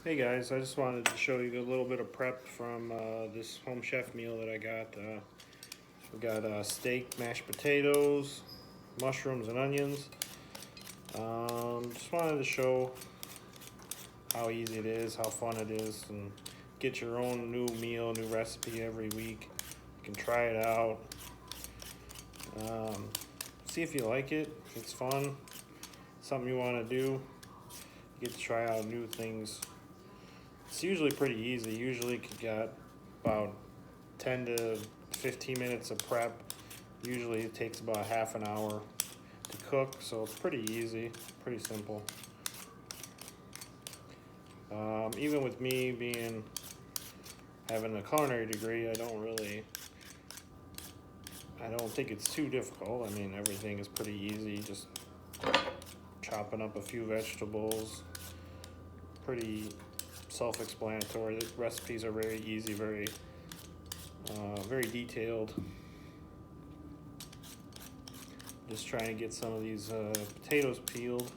Hey guys, I just wanted to show you a little bit of prep from this home chef meal that I got. We got steak, mashed potatoes, mushrooms, and onions. Just wanted to show how easy it is, how fun it is, and get your own new meal, new recipe every week. You can try it out. See if you like it. It's fun. Something you want to do. You get to try out new things. It's usually pretty easy. Usually you got about 10 to 15 minutes of prep. Usually it takes about half an hour to cook, so it's pretty easy, pretty simple. Even with me having a culinary degree, I don't think it's too difficult. I mean, everything is pretty easy, just chopping up a few vegetables, pretty self-explanatory. The recipes are very easy, very detailed. Just trying to get some of these potatoes peeled,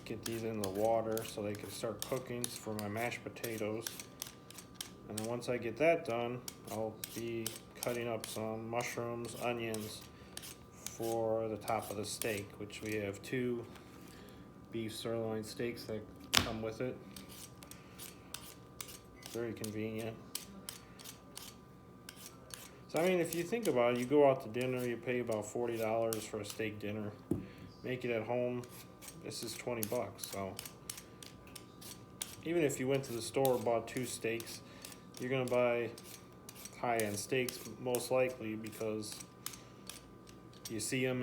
get these in the water so they can start cooking for my mashed potatoes. And then once I get that done, I'll be cutting up some mushrooms, onions for the top of the steak, which we have 2 beef sirloin steaks that come with it. Very convenient. So I mean, if you think about it, you go out to dinner, you pay about $40 for a steak dinner. Make it at home, this is 20 bucks. So even if you went to the store and bought 2 steaks, you're gonna buy high-end steaks most likely because you see them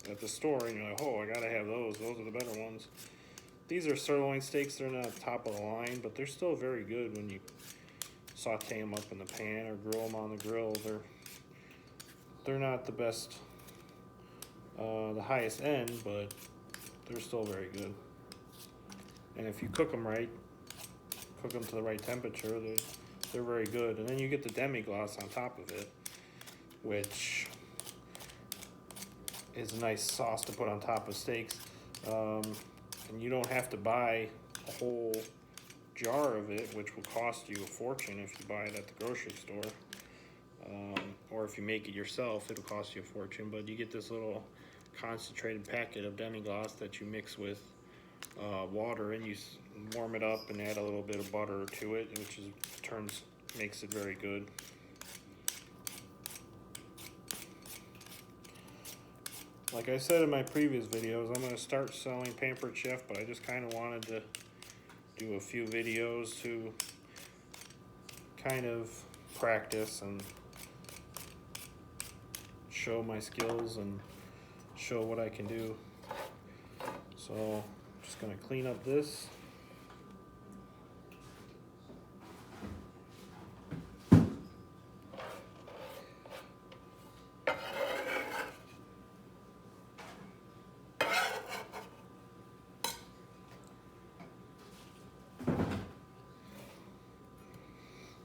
at the store and you're like, oh, I gotta have those. Those are the better ones. These are sirloin steaks. They're not top of the line, but they're still very good when you saute them up in the pan or grill them on the grill. They're not the best, the highest end, but they're still very good. And if you cook them right, cook them to the right temperature, they're very good. And then you get the demi-glace on top of it, which is a nice sauce to put on top of steaks. And you don't have to buy a whole jar of it, which will cost you a fortune if you buy it at the grocery store. Or if you make it yourself, it'll cost you a fortune. But you get this little concentrated packet of demi-glace that you mix with water, and you warm it up and add a little bit of butter to it, which makes it very good. Like I said in my previous videos, I'm going to start selling Pampered Chef, but I just kind of wanted to do a few videos to kind of practice and show my skills and show what I can do. So I'm just going to clean up this.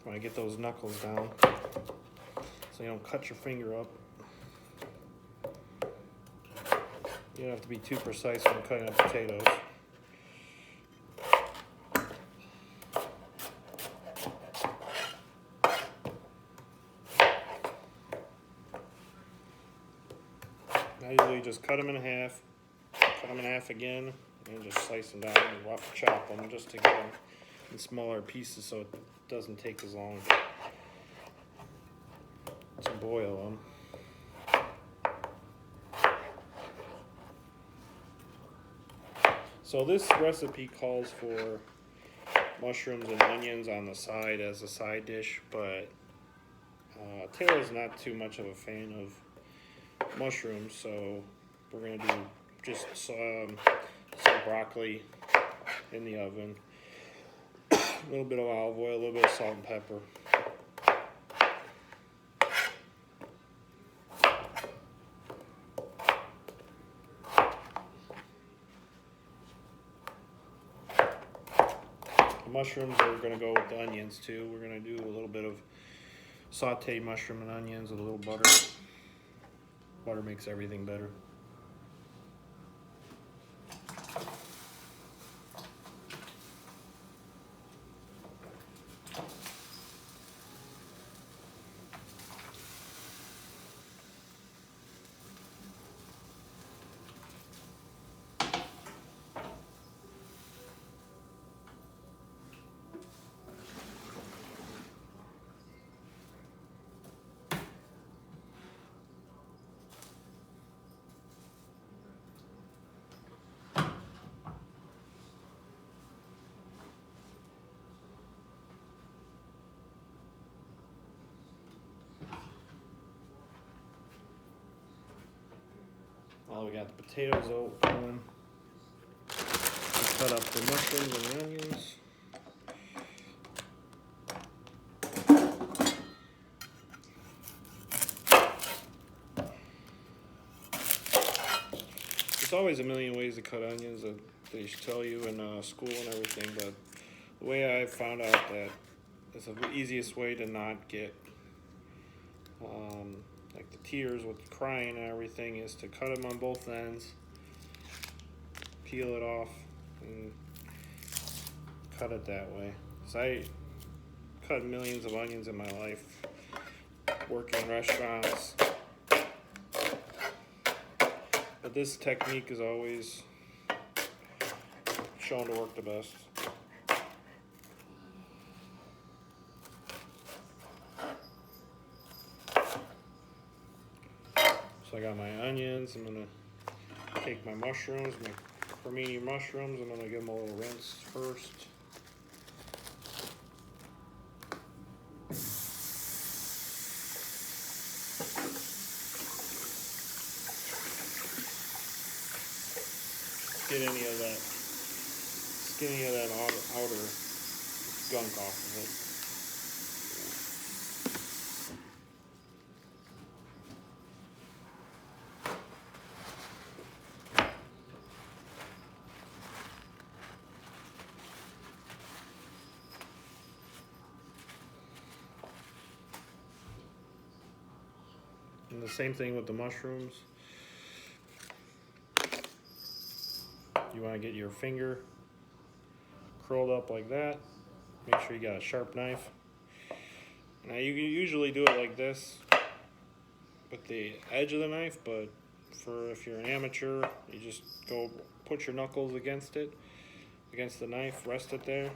Want to get those knuckles down so you don't cut your finger up. You don't have to be too precise when cutting up potatoes. I usually just cut them in half, cut them in half again, and just slice them down and rough chop them just to get them in smaller pieces so it doesn't take as long to boil them. So this recipe calls for mushrooms and onions on the side as a side dish, but Taylor's not too much of a fan of mushrooms, so we're going to do just some broccoli in the oven, a little bit of olive oil, a little bit of salt and pepper. The mushrooms are going to go with the onions too. We're going to do a little bit of sauteed mushroom and onions with a little butter. Butter makes everything better. While we got the potatoes open, cut up the mushrooms and the onions. There's always a million ways to cut onions that they should tell you in school and everything, but the way I found out that it's the easiest way to not get like the tears with the crying and everything is to cut them on both ends, peel it off, and cut it that way. So I cut millions of onions in my life, working in restaurants. But this technique is always shown to work the best. So I got my onions. I'm gonna take my mushrooms, my cremini mushrooms. I'm gonna give them a little rinse first. Get any of that outer gunk off of it. And the same thing with the mushrooms. You want to get your finger curled up like that. Make sure you got a sharp knife. Now you can usually do it like this with the edge of the knife, but if you're an amateur, you just go put your knuckles against it, against the knife, rest it there,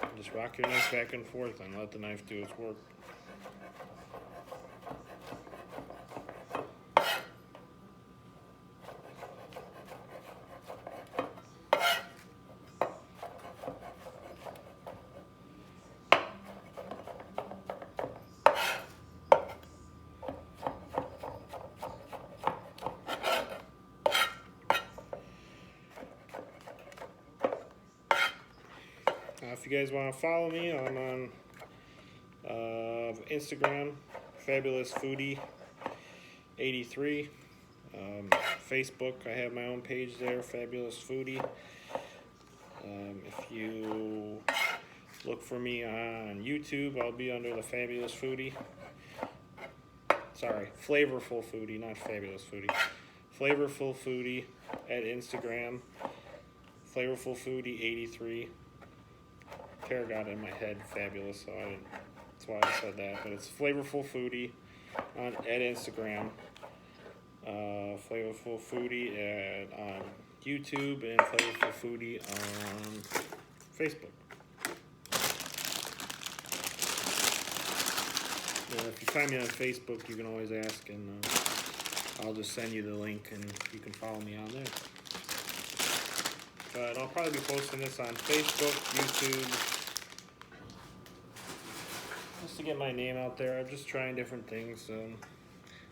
and just rock your knife back and forth and let the knife do its work. If you guys want to follow me, I'm on Instagram, Fabulous Foodie 83. Facebook, I have my own page there, Fabulous Foodie. If you look for me on YouTube, I'll be under the Fabulous Foodie. Sorry, Flavorful Foodie, not Fabulous Foodie. Flavorful Foodie at Instagram, Flavorful Foodie 83. Tara got it in my head, Fabulous, so that's why I said that. But it's Flavorful Foodie at Instagram, Flavorful Foodie on YouTube, and Flavorful Foodie on Facebook. If you find me on Facebook, you can always ask, and I'll just send you the link, and you can follow me on there. But I'll probably be posting this on Facebook, YouTube, just to get my name out there. I'm just trying different things.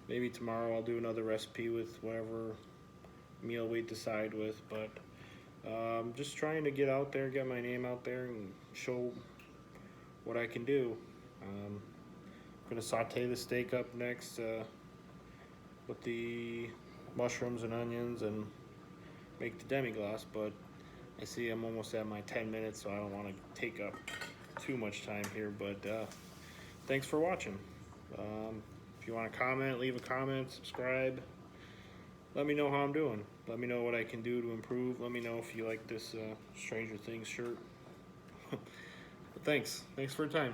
Maybe tomorrow I'll do another recipe with whatever meal we decide with. But just trying to get out there, get my name out there, and show what I can do. I'm going to saute the steak up next with the mushrooms and onions and make the demi-glace, but I see I'm almost at my 10 minutes, so I don't want to take up too much time here, but thanks for watching. If you want to comment, leave a comment, subscribe. Let me know how I'm doing. Let me know what I can do to improve. Let me know if you like this Stranger Things shirt. But thanks for your time.